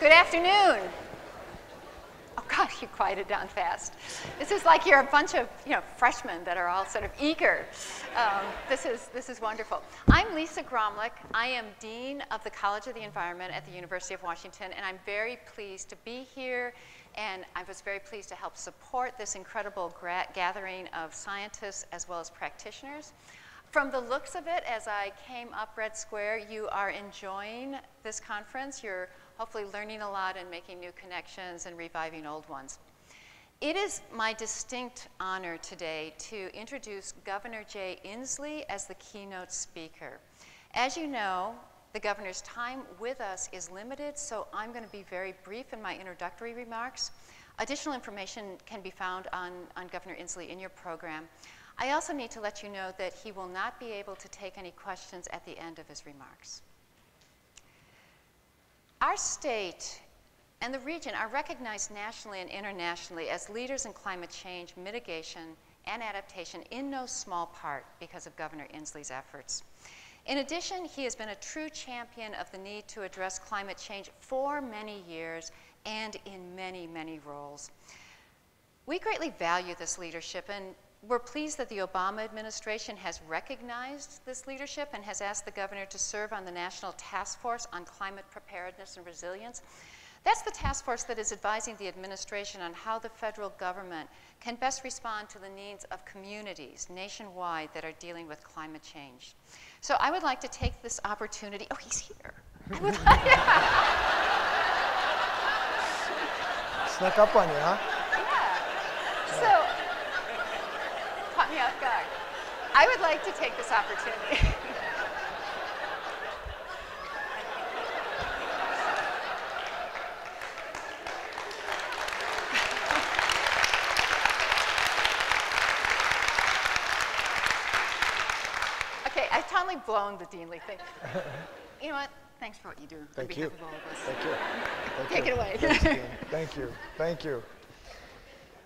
Good afternoon. Oh gosh, you quieted down fast. This is like you're a bunch of freshmen that are all sort of eager. This is wonderful. I'm Lisa Gromlich. I am Dean of the College of the Environment at the University of Washington, and I'm very pleased to be here. And I was very pleased to help support this incredible gathering of scientists as well as practitioners. From the looks of it, as I came up Red Square, you are enjoying this conference. You're hopefully learning a lot and making new connections and reviving old ones. It is my distinct honor today to introduce Governor Jay Inslee as the keynote speaker. As you know, the governor's time with us is limited, so I'm going to be very brief in my introductory remarks. Additional information can be found on Governor Inslee in your program. I also need to let you know that he will not be able to take any questions at the end of his remarks. Our state and the region are recognized nationally and internationally as leaders in climate change, mitigation, and adaptation in no small part because of Governor Inslee's efforts. In addition, he has been a true champion of the need to address climate change for many years and in many, many roles. We greatly value this leadership, and we're pleased that the Obama administration has recognized this leadership and has asked the governor to serve on the National Task Force on Climate Preparedness and Resilience. That's the task force that is advising the administration on how the federal government can best respond to the needs of communities nationwide that are dealing with climate change. So I would like to take this opportunity. Oh, he's here. I would like, Snuck up on you, huh? Yeah. So, caught me off guard. I would like to take this opportunity. Okay, I've totally blown the deanly thing. You know what? Thanks for what you do. Thank you. On behalf of all of us. Thank you. Thank Take you. it away. Thanks, Dean. Thank you. Thank you.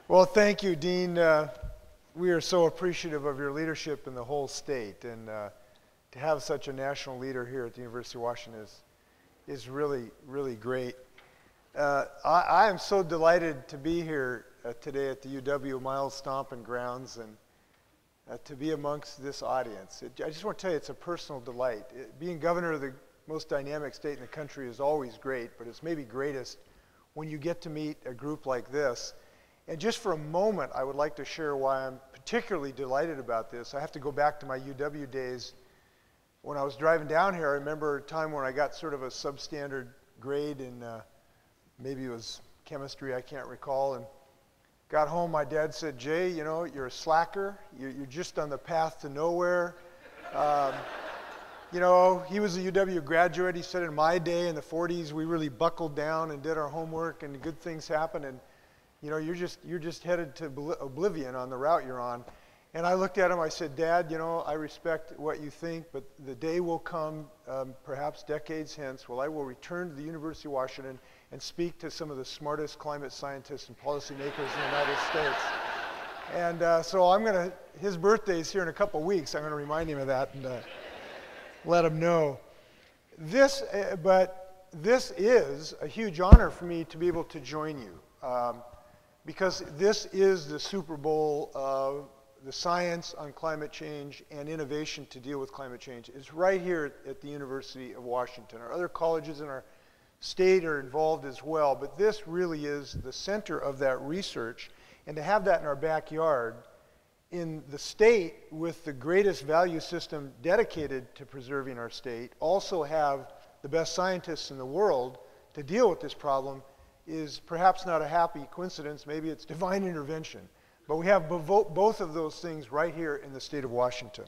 Well, thank you, Dean. We are so appreciative of your leadership in the whole state, and to have such a national leader here at the University of Washington is really, really great. I am so delighted to be here today at the UW Miles Stomping Grounds and to be amongst this audience. I just want to tell you, it's a personal delight. Being governor of the most dynamic state in the country is always great, but it's maybe greatest when you get to meet a group like this. And just for a moment, I would like to share why I'm particularly delighted about this. I have to go back to my UW days. When I was driving down here, I remember a time when I got sort of a substandard grade in maybe it was chemistry, I can't recall, and got home, my dad said, Jay, you know, you're a slacker. You're just on the path to nowhere. You know, he was a UW graduate. He said in my day, in the 40s, we really buckled down and did our homework and good things happened. And, you know, you're just headed to oblivion on the route you're on. And I looked at him, I said, Dad, you know, I respect what you think, but the day will come, perhaps decades hence, when I will return to the University of Washington and speak to some of the smartest climate scientists and policymakers in the United States. And so I'm going to, his birthday's here in a couple weeks, I'm going to remind him of that and let him know. But this is a huge honor for me to be able to join you, because this is the Super Bowl of the science on climate change and innovation to deal with climate change. It's right here at the University of Washington. Our other colleges in our state are involved as well, but this really is the center of that research. And to have that in our backyard, in the state with the greatest value system dedicated to preserving our state, also have the best scientists in the world to deal with this problem, is perhaps not a happy coincidence. Maybe it's divine intervention. But we have both of those things right here in the state of Washington.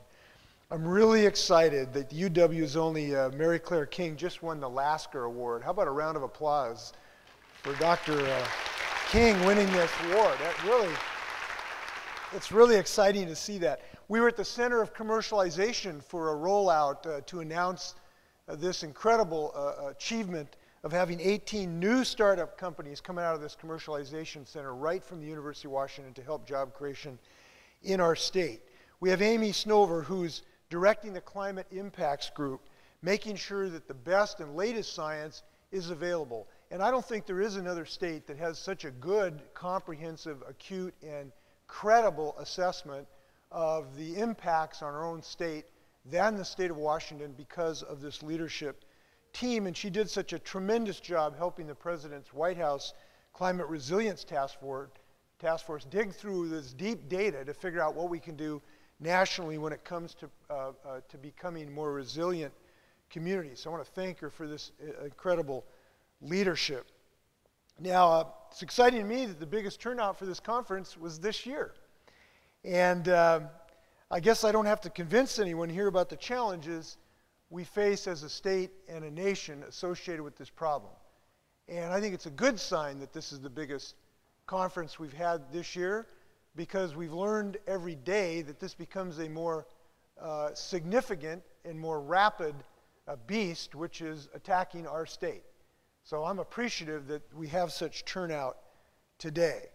I'm really excited that UW's only Mary Claire King just won the Lasker Award. How about a round of applause for Dr. King winning this award? It's really exciting to see that. We were at the center of commercialization for a rollout to announce this incredible achievement of having 18 new startup companies coming out of this commercialization center right from the University of Washington to help job creation in our state. We have Amy Snover, who's directing the Climate Impacts Group, making sure that the best and latest science is available. And I don't think there is another state that has such a good, comprehensive, acute, and credible assessment of the impacts on our own state than the state of Washington because of this leadership team. And she did such a tremendous job helping the President's White House Climate Resilience Task Force dig through this deep data to figure out what we can do nationally when it comes to becoming more resilient communities. So I want to thank her for this incredible leadership. Now, it's exciting to me that the biggest turnout for this conference was this year. And I guess I don't have to convince anyone here about the challenges we face as a state and a nation associated with this problem. And I think it's a good sign that this is the biggest conference we've had this year, because we've learned every day that this becomes a more significant and more rapid beast, which is attacking our state. So I'm appreciative that we have such turnout today.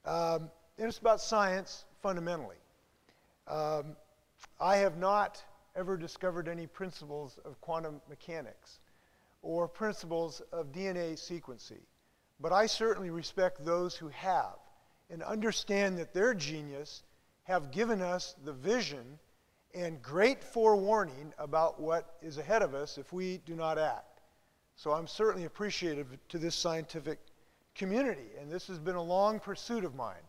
And it's about science fundamentally. I have not ever discovered any principles of quantum mechanics or principles of DNA sequencing, but I certainly respect those who have and understand that their genius have given us the vision and great forewarning about what is ahead of us if we do not act. So I'm certainly appreciative to this scientific community, and this has been a long pursuit of mine.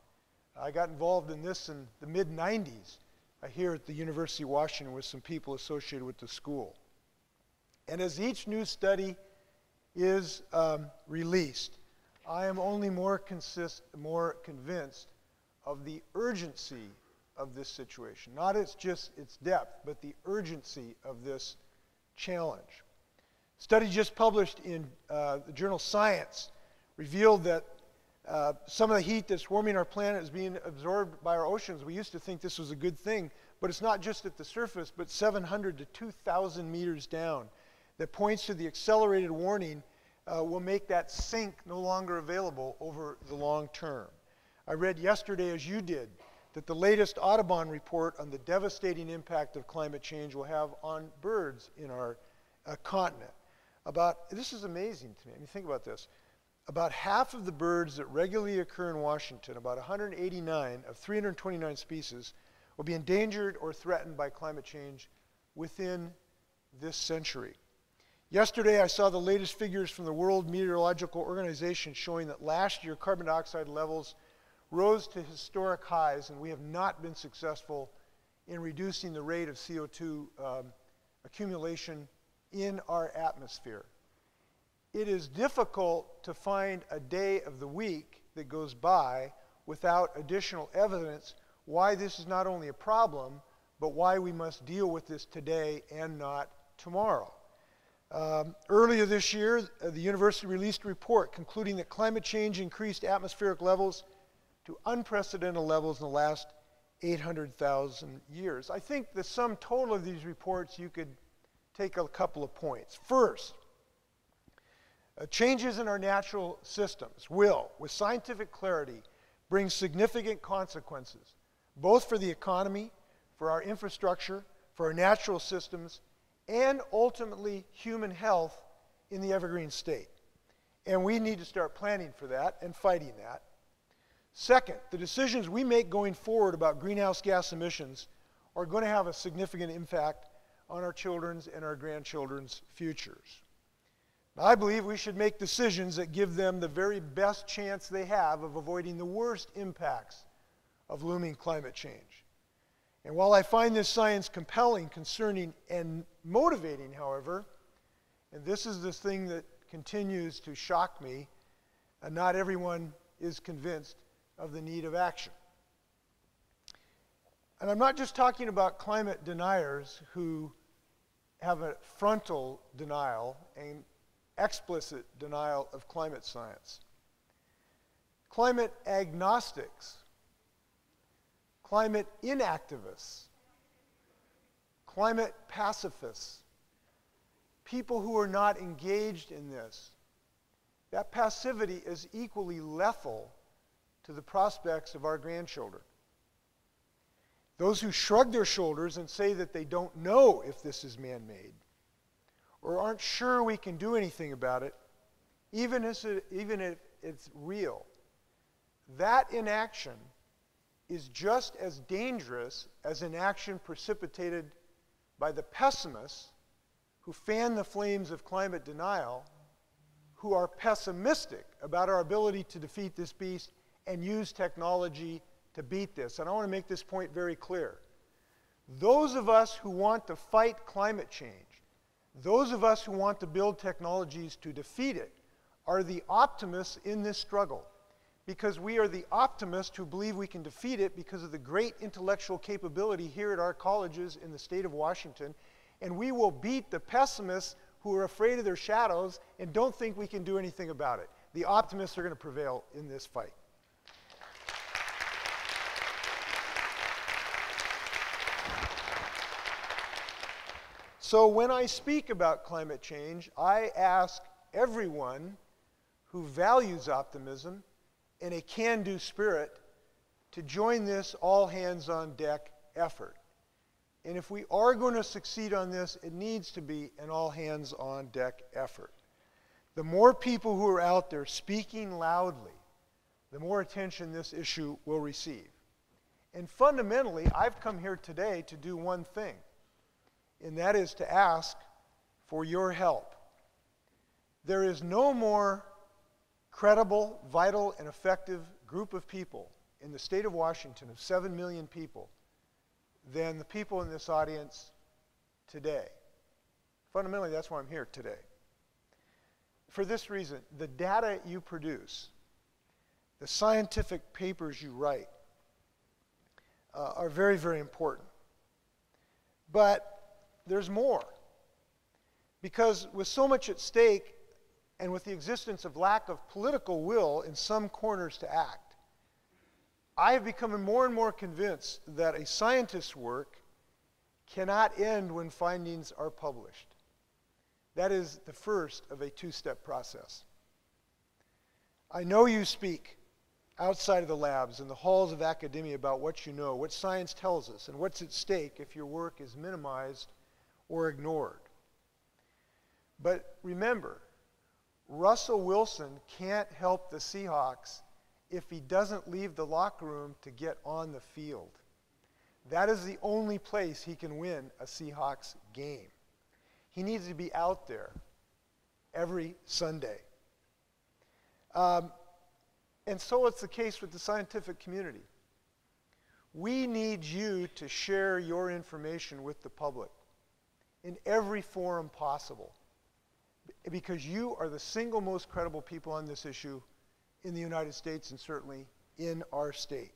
I got involved in this in the mid-90s here at the University of Washington with some people associated with the school. And as each new study is released, I am only more convinced of the urgency of this situation. Not just its depth, but the urgency of this challenge. A study just published in the journal Science revealed that some of the heat that's warming our planet is being absorbed by our oceans. We used to think this was a good thing, but it's not just at the surface, but 700 to 2,000 meters down. That points to the accelerated warning will make that sink no longer available over the long term. I read yesterday, as you did, that the latest Audubon report on the devastating impact of climate change will have on birds in our continent. This is amazing to me. I mean, think about this. About half of the birds that regularly occur in Washington, about 189 of 329 species, will be endangered or threatened by climate change within this century. Yesterday, I saw the latest figures from the World Meteorological Organization showing that last year carbon dioxide levels rose to historic highs, and we have not been successful in reducing the rate of CO2 accumulation in our atmosphere. It is difficult to find a day of the week that goes by without additional evidence why this is not only a problem, but why we must deal with this today and not tomorrow. Earlier this year, the university released a report concluding that climate change increased atmospheric levels to unprecedented levels in the last 800,000 years. I think the sum total of these reports, you could take a couple of points. First, changes in our natural systems will, with scientific clarity, bring significant consequences, both for the economy, for our infrastructure, for our natural systems, and ultimately human health in the evergreen state. And we need to start planning for that and fighting that. Second, the decisions we make going forward about greenhouse gas emissions are going to have a significant impact on our children's and our grandchildren's futures. I believe we should make decisions that give them the very best chance they have of avoiding the worst impacts of looming climate change. And while I find this science compelling, concerning, and motivating, however, and this is the thing that continues to shock me, and not everyone is convinced of the need of action. And I'm not just talking about climate deniers who have a frontal denial and explicit denial of climate science. Climate agnostics, climate inactivists, climate pacifists, people who are not engaged in this. That passivity is equally lethal to the prospects of our grandchildren. Those who shrug their shoulders and say that they don't know if this is man-made or aren't sure we can do anything about it even if it's real, that inaction is just as dangerous as inaction precipitated by the pessimists who fan the flames of climate denial, who are pessimistic about our ability to defeat this beast and use technology to beat this. And I want to make this point very clear. Those of us who want to fight climate change, those of us who want to build technologies to defeat it, are the optimists in this struggle. Because we are the optimists who believe we can defeat it because of the great intellectual capability here at our colleges in the state of Washington. And we will beat the pessimists who are afraid of their shadows and don't think we can do anything about it. The optimists are going to prevail in this fight. So when I speak about climate change, I ask everyone who values optimism and a can-do spirit to join this all-hands-on-deck effort. And if we are going to succeed on this, it needs to be an all-hands-on-deck effort. The more people who are out there speaking loudly, the more attention this issue will receive. And fundamentally, I've come here today to do one thing, and that is to ask for your help. There is no more credible, vital, and effective group of people in the state of Washington, of 7 million people, than the people in this audience today. Fundamentally, that's why I'm here today. For this reason, the data you produce, the scientific papers you write, are very, very important. But there's more. Because with so much at stake, and with the existence of lack of political will in some corners to act, I have become more and more convinced that a scientist's work cannot end when findings are published. That is the first of a two-step process. I know you speak outside of the labs, in the halls of academia, about what you know, what science tells us, and what's at stake if your work is minimized or ignored. But remember, Russell Wilson can't help the Seahawks if he doesn't leave the locker room to get on the field. That is the only place he can win a Seahawks game. He needs to be out there every Sunday. And so it's the case with the scientific community. We need you to share your information with the public in every forum possible, because you are the single most credible people on this issue in the United States and certainly in our state.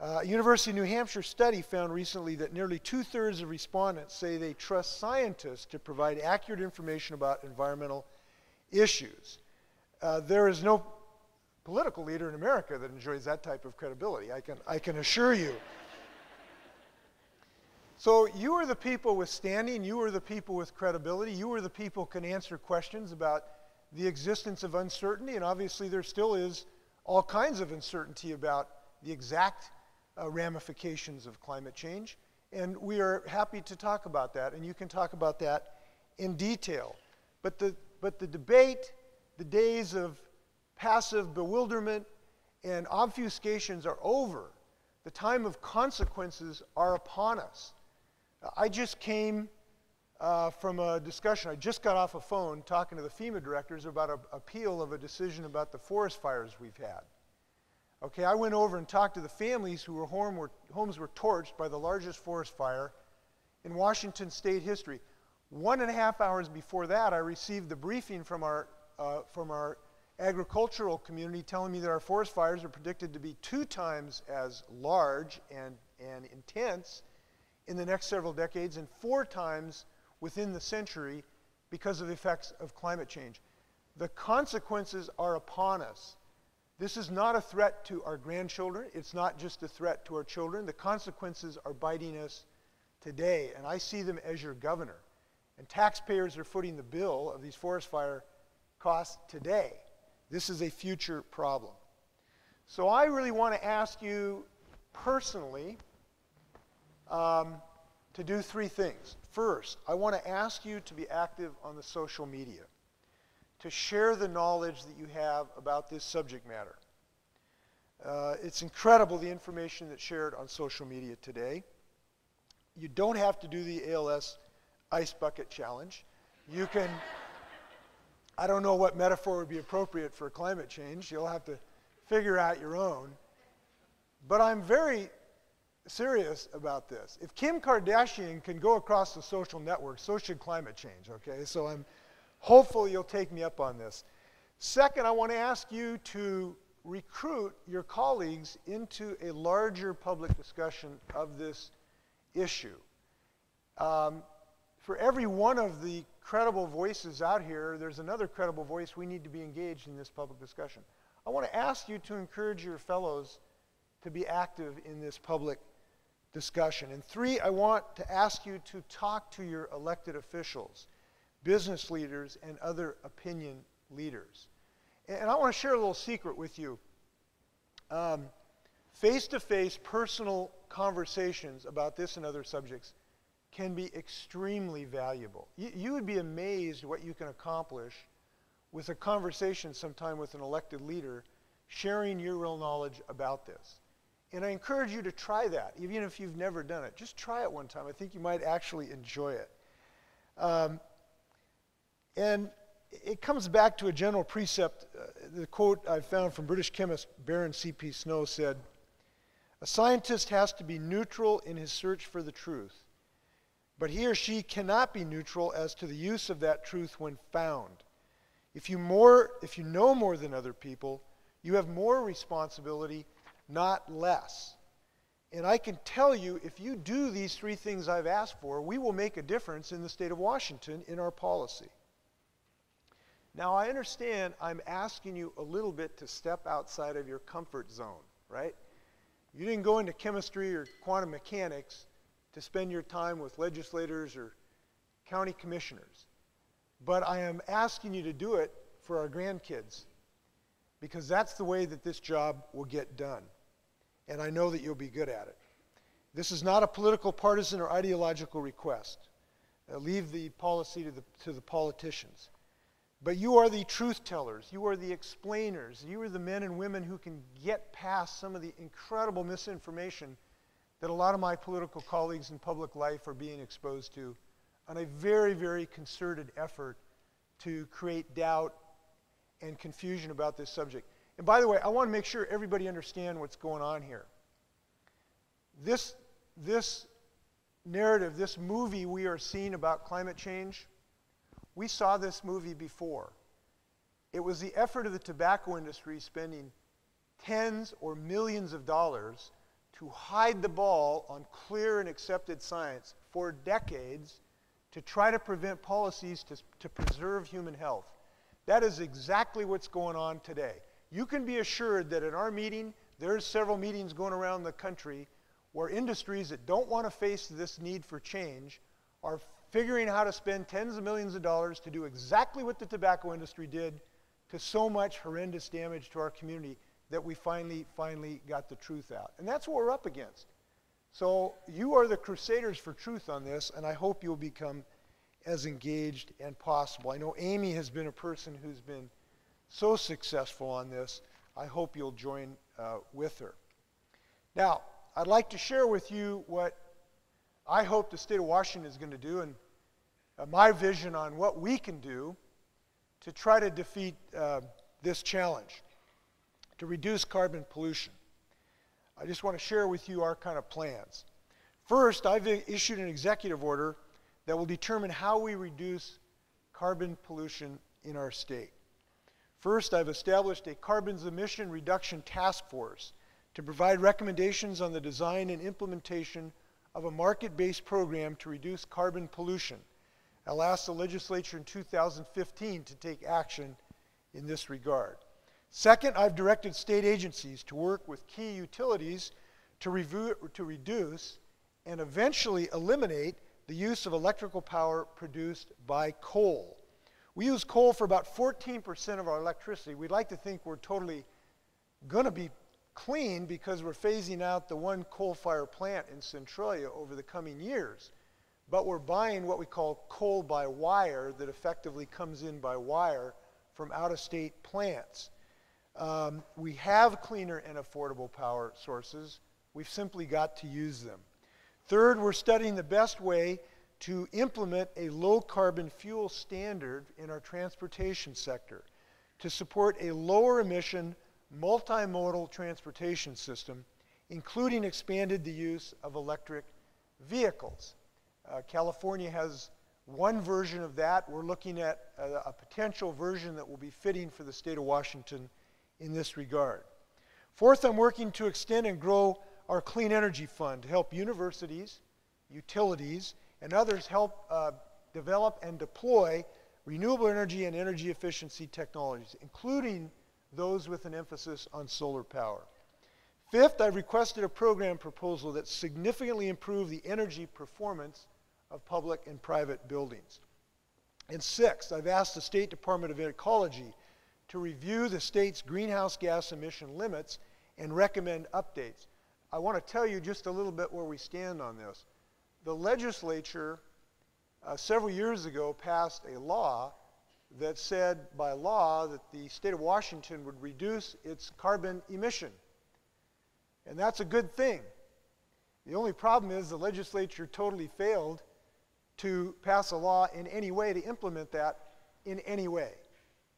A University of New Hampshire study found recently that nearly 2/3 of respondents say they trust scientists to provide accurate information about environmental issues. There is no political leader in America that enjoys that type of credibility, I can assure you. So you are the people with standing, you are the people with credibility, you are the people who can answer questions about the existence of uncertainty, and obviously there still is all kinds of uncertainty about the exact ramifications of climate change, and we are happy to talk about that, and you can talk about that in detail. But the debate, the days of passive bewilderment and obfuscations are over. The time of consequences are upon us. I just came from a discussion. I just got off a phone talking to the FEMA directors about an appeal of a decision about the forest fires we've had. Okay, I went over and talked to the families whose homes were torched by the largest forest fire in Washington state history. 1.5 hours before that, I received the briefing from our agricultural community telling me that our forest fires are predicted to be 2 times as large and intense in the next several decades, and 4 times within the century because of the effects of climate change. The consequences are upon us. This is not a threat to our grandchildren. It's not just a threat to our children. The consequences are biting us today, and I see them as your governor. And taxpayers are footing the bill of these forest fire costs today. This is a future problem. So I really want to ask you personally to do 3 things. First, I want to ask you to be active on the social media, to share the knowledge that you have about this subject matter. It's incredible the information that's shared on social media today. You don't have to do the ALS Ice Bucket Challenge. You can, I don't know what metaphor would be appropriate for climate change. You'll have to figure out your own. But I'm very serious about this. If Kim Kardashian can go across the social network, so should climate change, okay? So I'm hopeful you'll take me up on this. Second, I want to ask you to recruit your colleagues into a larger public discussion of this issue. For every one of the credible voices out here, there's another credible voice. We need to be engaged in this public discussion. I want to ask you to encourage your fellows to be active in this public discussion. And three, I want to ask you to talk to your elected officials, business leaders, and other opinion leaders. And I want to share a little secret with you. Face-to-face personal conversations about this and other subjects can be extremely valuable. You would be amazed what you can accomplish with a conversation sometime with an elected leader, sharing your real knowledge about this. And I encourage you to try that, even if you've never done it. Just try it one time. I think you might actually enjoy it. And it comes back to a general precept. The quote I found from British chemist Baron C.P. Snow said, "A scientist has to be neutral in his search for the truth, but he or she cannot be neutral as to the use of that truth when found. If you know more than other people, you have more responsibility, not less. And I can tell you, if you do these three things I've asked for, we will make a difference in the state of Washington in our policy." Now, I understand I'm asking you a little bit to step outside of your comfort zone, right? You didn't go into chemistry or quantum mechanics to spend your time with legislators or county commissioners. But I am asking you to do it for our grandkids, because that's the way that this job will get done. And I know that you'll be good at it. This is not a political, partisan, or ideological request. Leave the policy to the politicians. But you are the truth tellers. You are the explainers. You are the men and women who can get past some of the incredible misinformation that a lot of my political colleagues in public life are being exposed to on a very, very concerted effort to create doubt and confusion about this subject. And by the way, I want to make sure everybody understands what's going on here. This narrative, this movie we are seeing about climate change, we saw this movie before. It was the effort of the tobacco industry spending tens or millions of dollars to hide the ball on clear and accepted science for decades to try to prevent policies to preserve human health. That is exactly what's going on today. You can be assured that in our meeting, there's several meetings going around the country where industries that don't want to face this need for change are figuring out how to spend tens of millions of dollars to do exactly what the tobacco industry did to so much horrendous damage to our community that we finally got the truth out. And that's what we're up against. So you are the crusaders for truth on this, and I hope you'll become as engaged as possible. I know Amy has been a person who's been so successful on this. I hope you'll join with her. Now, I'd like to share with you what I hope the state of Washington is going to do, and my vision on what we can do to try to defeat this challenge, to reduce carbon pollution. I just want to share with you our kind of plans. First, I've issued an executive order that will determine how we reduce carbon pollution in our state. First, I've established a carbon emission reduction task force to provide recommendations on the design and implementation of a market-based program to reduce carbon pollution. I'll ask the legislature in 2015 to take action in this regard. Second, I've directed state agencies to work with key utilities to reduce and eventually eliminate the use of electrical power produced by coal. We use coal for about 14% of our electricity. We'd like to think we're totally going to be clean because we're phasing out the one coal-fired plant in Centralia over the coming years. But we're buying what we call coal by wire that effectively comes in by wire from out-of-state plants. We have cleaner and affordable power sources. We've simply got to use them. Third, we're studying the best way to implement a low-carbon fuel standard in our transportation sector to support a lower-emission, multimodal transportation system, including expanded the use of electric vehicles. California has one version of that. We're looking at a potential version that will be fitting for the state of Washington in this regard. Fourth, I'm working to extend and grow our Clean Energy Fund to help universities, utilities, and others help develop and deploy renewable energy and energy efficiency technologies, including those with an emphasis on solar power. Fifth, I've requested a program proposal that significantly improve the energy performance of public and private buildings. And sixth, I've asked the State Department of Ecology to review the state's greenhouse gas emission limits and recommend updates. I want to tell you just a little bit where we stand on this. The legislature several years ago passed a law that said by law that the state of Washington would reduce its carbon emission. And that's a good thing. The only problem is the legislature totally failed to pass a law in any way to implement that in any way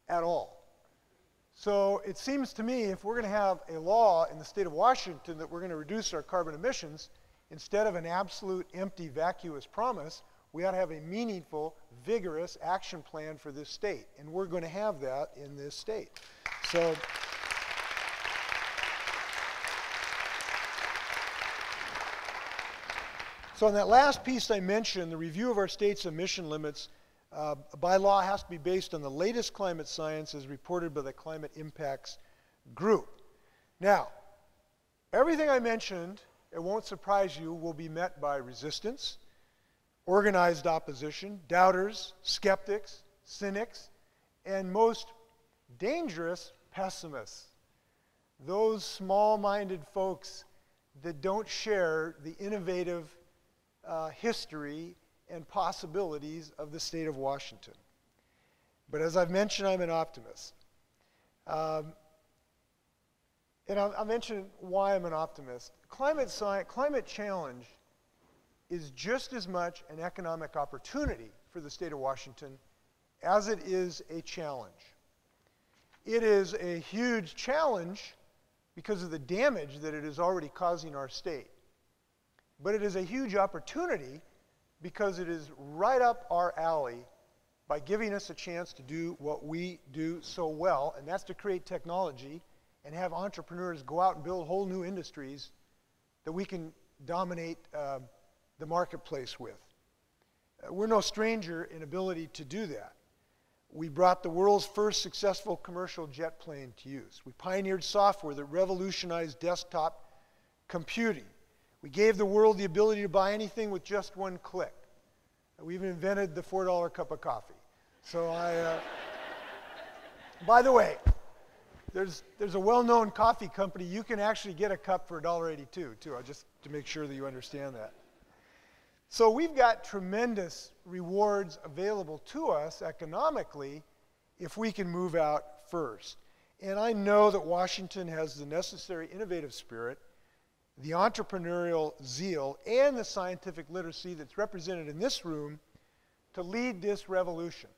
at all. So it seems to me if we're going to have a law in the state of Washington that we're going to reduce our carbon emissions, instead of an absolute empty vacuous promise, we ought to have a meaningful, vigorous action plan for this state. And we're going to have that in this state. So on that last piece I mentioned, the review of our state's emission limits by law has to be based on the latest climate science as reported by the Climate Impacts Group. Now, everything I mentioned, it won't surprise you, will be met by resistance, organized opposition, doubters, skeptics, cynics, and most dangerous, pessimists. Those small-minded folks that don't share the innovative history and possibilities of the state of Washington. But as I've mentioned, I'm an optimist. And I'll mention why I'm an optimist. Climate challenge is just as much an economic opportunity for the state of Washington as it is a challenge. It is a huge challenge because of the damage that it is already causing our state. But it is a huge opportunity because it is right up our alley by giving us a chance to do what we do so well, and that's to create technology and have entrepreneurs go out and build whole new industries that we can dominate the marketplace with. We're no stranger in ability to do that. We brought the world's first successful commercial jet plane to use. We pioneered software that revolutionized desktop computing. We gave the world the ability to buy anything with just one click. We even invented the $4 cup of coffee. So by the way, there's a well-known coffee company. You can actually get a cup for $1.82 too, just to make sure that you understand that. So we've got tremendous rewards available to us economically if we can move out first. And I know that Washington has the necessary innovative spirit, the entrepreneurial zeal, and the scientific literacy that's represented in this room to lead this revolution.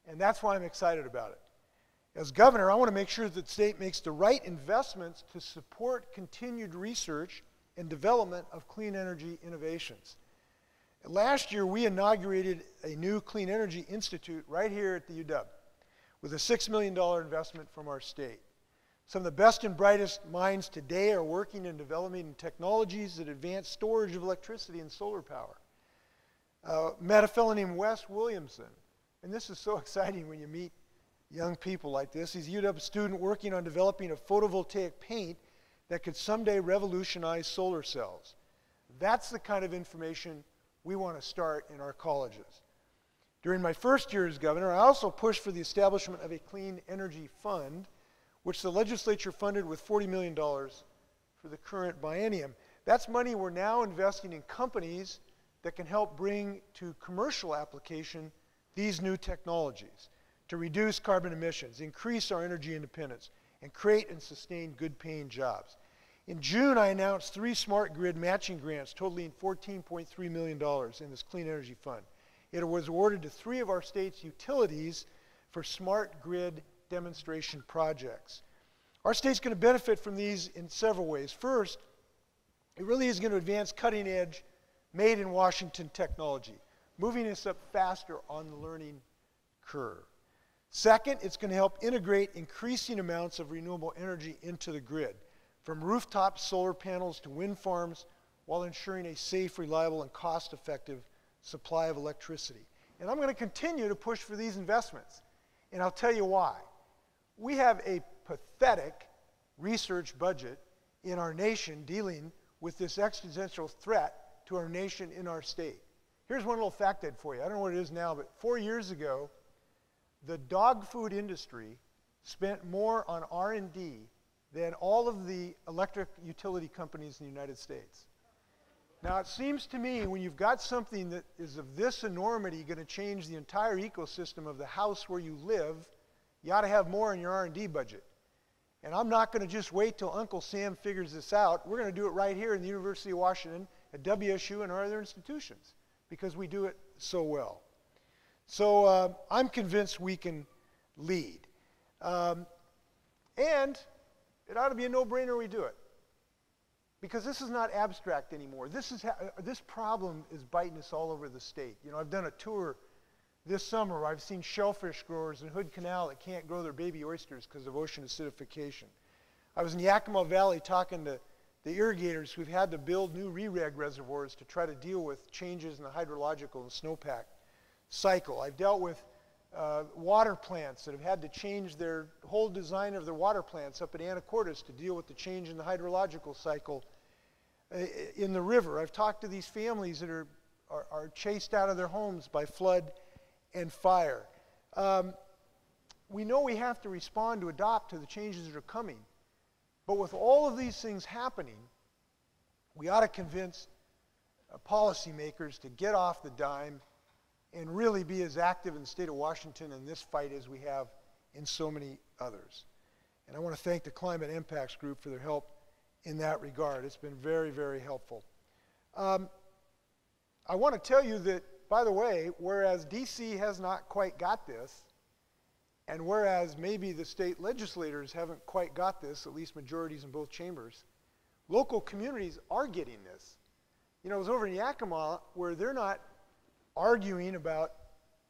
And that's why I'm excited about it. As governor, I want to make sure that the state makes the right investments to support continued research and development of clean energy innovations. Last year, we inaugurated a new Clean Energy Institute right here at the UW with a $6 million investment from our state. Some of the best and brightest minds today are working and developing technologies that advance storage of electricity and solar power. Met a fellow named Wes Williamson, and this is so exciting when you meet young people like this. He's a UW student working on developing a photovoltaic paint that could someday revolutionize solar cells. That's the kind of information we want to start in our colleges. During my first year as governor, I also pushed for the establishment of a clean energy fund, which the legislature funded with $40 million for the current biennium. That's money we're now investing in companies that can help bring to commercial application these new technologies to reduce carbon emissions, increase our energy independence, and create and sustain good-paying jobs. In June, I announced 3 smart grid matching grants totaling $14.3 million in this Clean Energy Fund. It was awarded to 3 of our state's utilities for smart grid demonstration projects. Our state's going to benefit from these in several ways. First, it really is going to advance cutting-edge, made-in-Washington technology, moving us up faster on the learning curve. Second, it's going to help integrate increasing amounts of renewable energy into the grid, from rooftop solar panels to wind farms, while ensuring a safe, reliable, and cost-effective supply of electricity. And I'm going to continue to push for these investments, and I'll tell you why. We have a pathetic research budget in our nation dealing with this existential threat to our nation in our state. Here's one little factoid for you. I don't know what it is now, but 4 years ago, the dog food industry spent more on R&D than all of the electric utility companies in the United States. Now, it seems to me when you've got something that is of this enormity going to change the entire ecosystem of the house where you live, you ought to have more in your R&D budget. And I'm not going to just wait till Uncle Sam figures this out. We're going to do it right here in the University of Washington, at WSU, and our other institutions, because we do it so well. So I'm convinced we can lead. And it ought to be a no-brainer we do it. Because this is not abstract anymore. This problem is biting us all over the state. You know, I've done a tour this summer where I've seen shellfish growers in Hood Canal that can't grow their baby oysters because of ocean acidification. I was in Yakima Valley talking to the irrigators who've had to build new re-reg reservoirs to try to deal with changes in the hydrological and snowpack cycle. I've dealt with water plants that have had to change their whole design of their water plants up at Anacortes to deal with the change in the hydrological cycle in the river. I've talked to these families that are chased out of their homes by flood and fire. We know we have to respond to adapt to the changes that are coming. But with all of these things happening, we ought to convince policymakers to get off the dime and really be as active in the state of Washington in this fight as we have in so many others. And I want to thank the Climate Impacts Group for their help in that regard. It's been very, very helpful. I want to tell you that, by the way, whereas DC has not quite got this, and whereas maybe the state legislators haven't quite got this, at least majorities in both chambers, local communities are getting this. You know, I was over in Yakima where they're not arguing about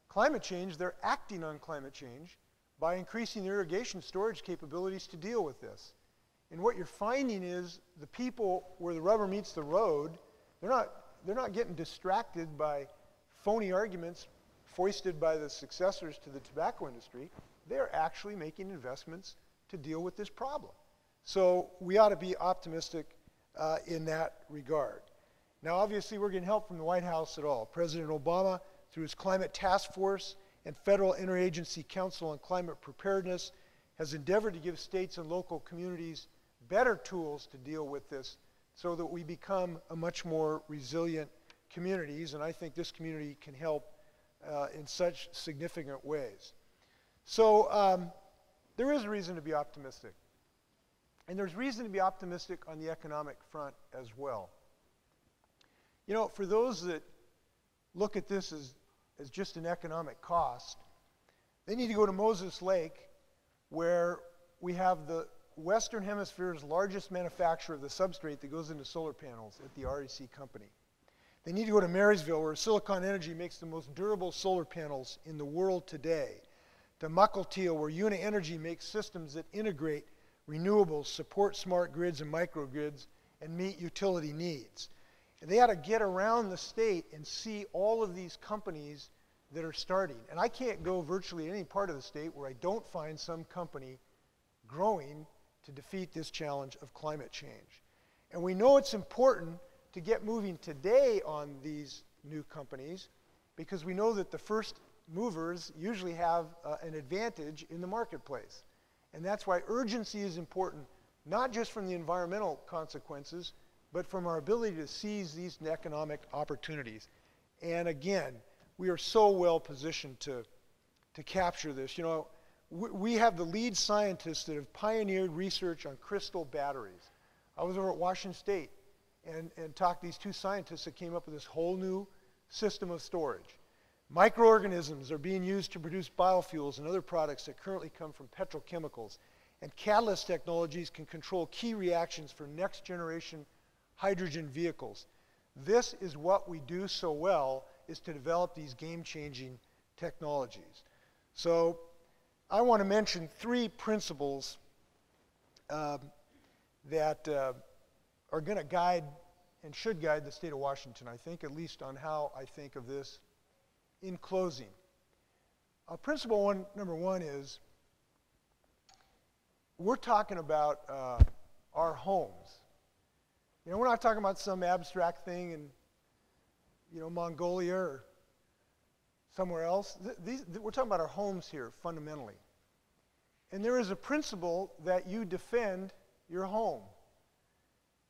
climate change, they're acting on climate change by increasing their irrigation storage capabilities to deal with this. And what you're finding is the people where the rubber meets the road, they're not getting distracted by phony arguments foisted by the successors to the tobacco industry. They're actually making investments to deal with this problem. So we ought to be optimistic in that regard. Now, obviously, we're getting help from the White House at all. President Obama, through his Climate Task Force and Federal Interagency Council on Climate Preparedness, has endeavored to give states and local communities better tools to deal with this so that we become a much more resilient communities, and I think this community can help in such significant ways. So there is reason to be optimistic. And there's reason to be optimistic on the economic front as well. You know, for those that look at this as just an economic cost, they need to go to Moses Lake, where we have the Western Hemisphere's largest manufacturer of the substrate that goes into solar panels at the REC company. They need to go to Marysville, where Silicon Energy makes the most durable solar panels in the world today. To Mukilteo, where Una Energy makes systems that integrate renewables, support smart grids and microgrids, and meet utility needs. And they ought to get around the state and see all of these companies that are starting. And I can't go virtually any part of the state where I don't find some company growing to defeat this challenge of climate change. And we know it's important to get moving today on these new companies because we know that the first movers usually have an advantage in the marketplace. And that's why urgency is important, not just from the environmental consequences, but from our ability to seize these economic opportunities. And again, we are so well positioned to to capture this. You know, we have the lead scientists that have pioneered research on crystal batteries. I was over at Washington State and talked to these two scientists that came up with this whole new system of storage. Microorganisms are being used to produce biofuels and other products that currently come from petrochemicals. And catalyst technologies can control key reactions for next generation hydrogen vehicles. This is what we do so well, is to develop these game-changing technologies. So I want to mention 3 principles that are going to guide and should guide the state of Washington, I think, at least on how I think of this in closing. Principle number one is we're talking about our homes. You know, we're not talking about some abstract thing in, you know, Mongolia or somewhere else. We're talking about our homes here, fundamentally. And there is a principle that you defend your home.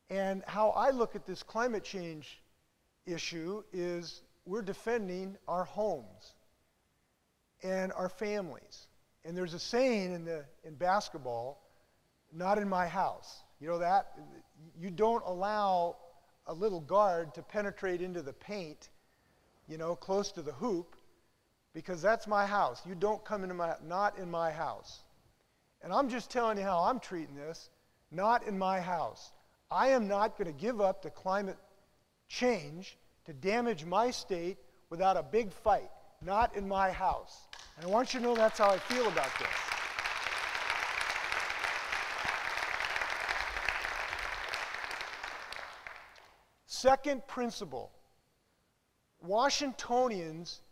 And how I look at this climate change issue is we're defending our homes and our families. And there's a saying in basketball, not in my house. You know that? You don't allow a little guard to penetrate into the paint, you know, close to the hoop, because that's my house. You don't come into my, not in my house. And I'm just telling you how I'm treating this, not in my house. I am not going to give up to climate change to damage my state without a big fight, not in my house. And I want you to know that's how I feel about this. Second principle, Washingtonians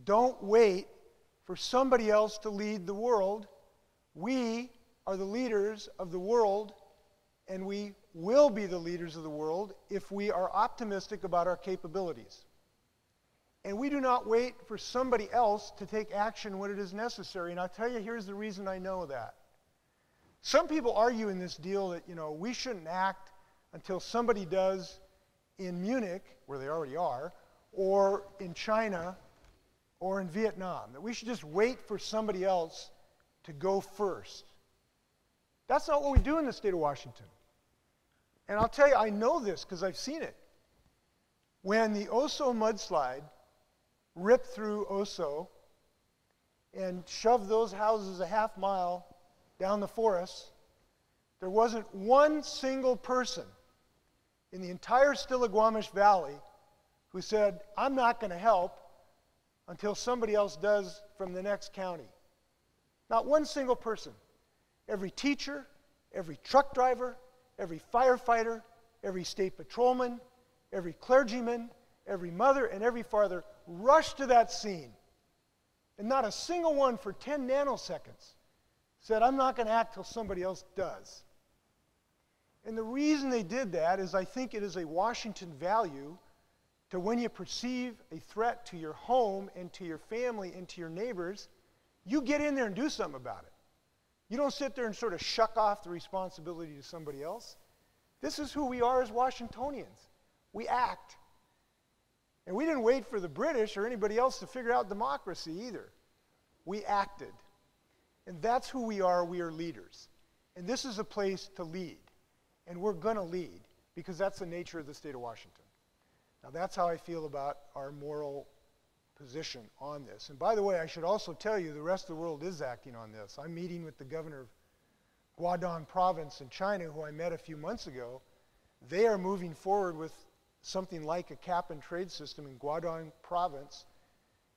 don't wait for somebody else to lead the world. We are the leaders of the world, and we will be the leaders of the world if we are optimistic about our capabilities. And we do not wait for somebody else to take action when it is necessary. And I'll tell you, here's the reason I know that. Some people argue in this deal that, you know, we shouldn't act until somebody does in Munich, where they already are, or in China, or in Vietnam, that we should just wait for somebody else to go first. That's not what we do in the state of Washington. And I'll tell you, I know this because I've seen it. When the Oso mudslide ripped through Oso and shoved those houses a half mile down the forest, there wasn't one single person in the entire Stillaguamish Valley who said, I'm not going to help until somebody else does from the next county. Not one single person. Every teacher, every truck driver, every firefighter, every state patrolman, every clergyman, every mother, and every father rushed to that scene. And not a single one for 10 nanoseconds said, I'm not going to act till somebody else does. And the reason they did that is I think it is a Washington value to when you perceive a threat to your home and to your family and to your neighbors, you get in there and do something about it. You don't sit there and sort of shuck off the responsibility to somebody else. This is who we are as Washingtonians. We act. And we didn't wait for the British or anybody else to figure out democracy either. We acted. And that's who we are. We are leaders. And this is a place to lead. And we're going to lead because that's the nature of the state of Washington. Now that's how I feel about our moral position on this. And by the way, I should also tell you the rest of the world is acting on this. I'm meeting with the governor of Guangdong province in China, who I met a few months ago. They are moving forward with something like a cap-and-trade system in Guangdong province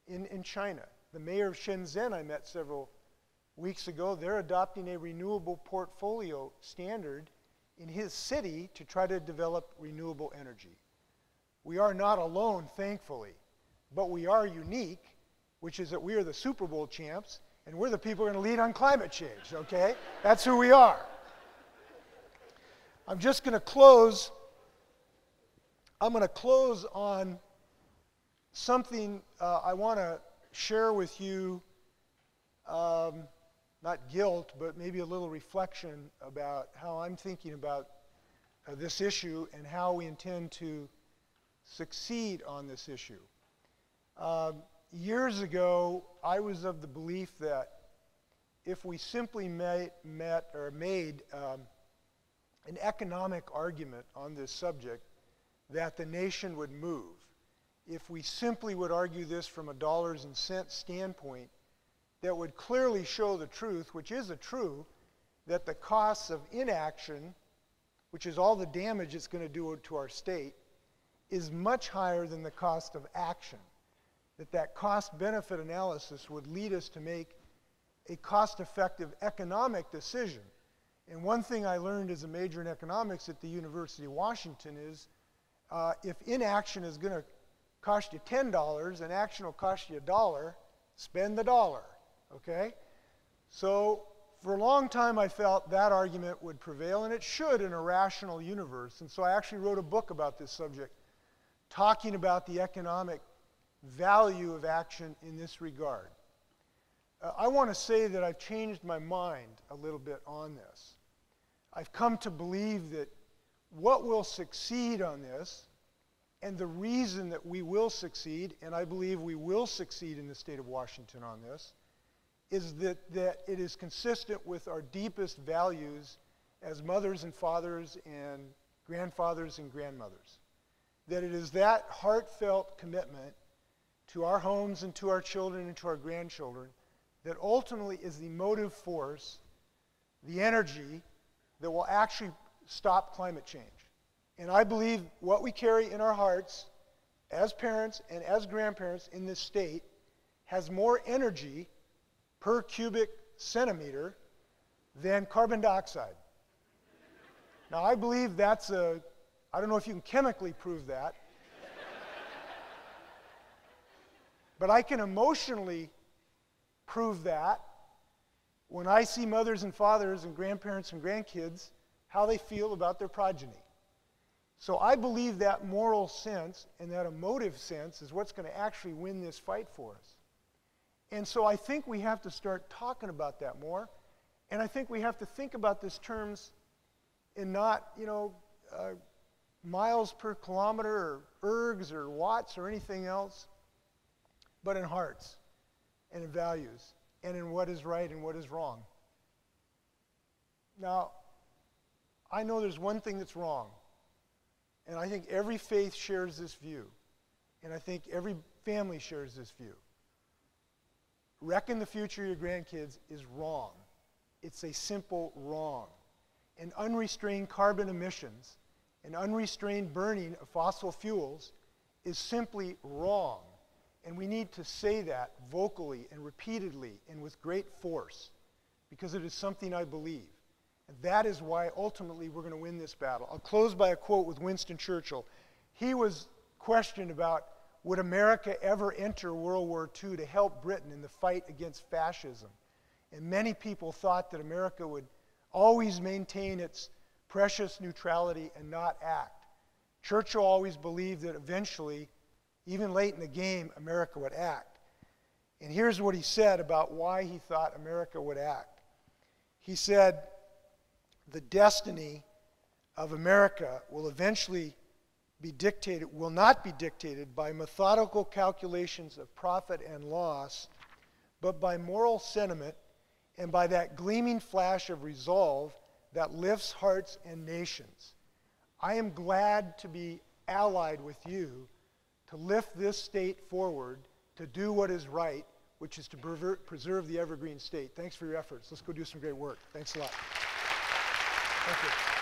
in China. The mayor of Shenzhen I met several weeks ago, they're adopting a renewable portfolio standard in his city to try to develop renewable energy. We are not alone, thankfully, but we are unique, which is that we are the Super Bowl champs, and we're the people who are going to lead on climate change, okay? That's who we are. I'm just going to close. I'm going to close on something I want to share with you, not guilt, but maybe a little reflection about how I'm thinking about this issue and how we intend to succeed on this issue. Years ago, I was of the belief that if we simply made an economic argument on this subject, that the nation would move. If we simply would argue this from a dollars and cents standpoint, that would clearly show the truth, which is a true, that the costs of inaction, which is all the damage it's going to do to our state, is much higher than the cost of action. That cost-benefit analysis would lead us to make a cost-effective economic decision. And one thing I learned as a major in economics at the University of Washington is if inaction is going to cost you $10 and action will cost you $1, spend the dollar, okay? So for a long time I felt that argument would prevail, and it should in a rational universe. And so I actually wrote a book about this subject, talking about the economic value of action in this regard. I want to say that I've changed my mind a little bit on this. I've come to believe that what will succeed on this, and the reason that we will succeed, and I believe we will succeed in the state of Washington on this, is that it is consistent with our deepest values as mothers and fathers and grandfathers and grandmothers. That it is that heartfelt commitment to our homes and to our children and to our grandchildren that ultimately is the motive force, the energy that will actually stop climate change. And I believe what we carry in our hearts as parents and as grandparents in this state has more energy per cubic centimeter than carbon dioxide. Now I believe that's I don't know if you can chemically prove that, but I can emotionally prove that when I see mothers and fathers and grandparents and grandkids, how they feel about their progeny. So I believe that moral sense and that emotive sense is what's going to actually win this fight for us. And so I think we have to start talking about that more, and I think we have to think about these terms in not, miles per kilometer or ergs or watts or anything else, but in hearts and in values and in what is right and what is wrong. Now, I know there's one thing that's wrong, and I think every faith shares this view, and I think every family shares this view. Wrecking the future of your grandkids is wrong. It's a simple wrong. And unrestrained carbon emissions and unrestrained burning of fossil fuels is simply wrong. And we need to say that vocally and repeatedly and with great force, because it is something I believe. And that is why ultimately we're going to win this battle. I'll close by a quote with Winston Churchill. He was questioned about, would America ever enter World War II to help Britain in the fight against fascism? And many people thought that America would always maintain its precious neutrality and not act. Churchill always believed that eventually, even late in the game, America would act. And here's what he said about why he thought America would act. He said, the destiny of America will eventually will not be dictated by methodical calculations of profit and loss, but by moral sentiment and by that gleaming flash of resolve that lifts hearts and nations. I am glad to be allied with you to lift this state forward, to do what is right, which is to preserve the evergreen state. Thanks for your efforts. Let's go do some great work. Thanks a lot. Thank you.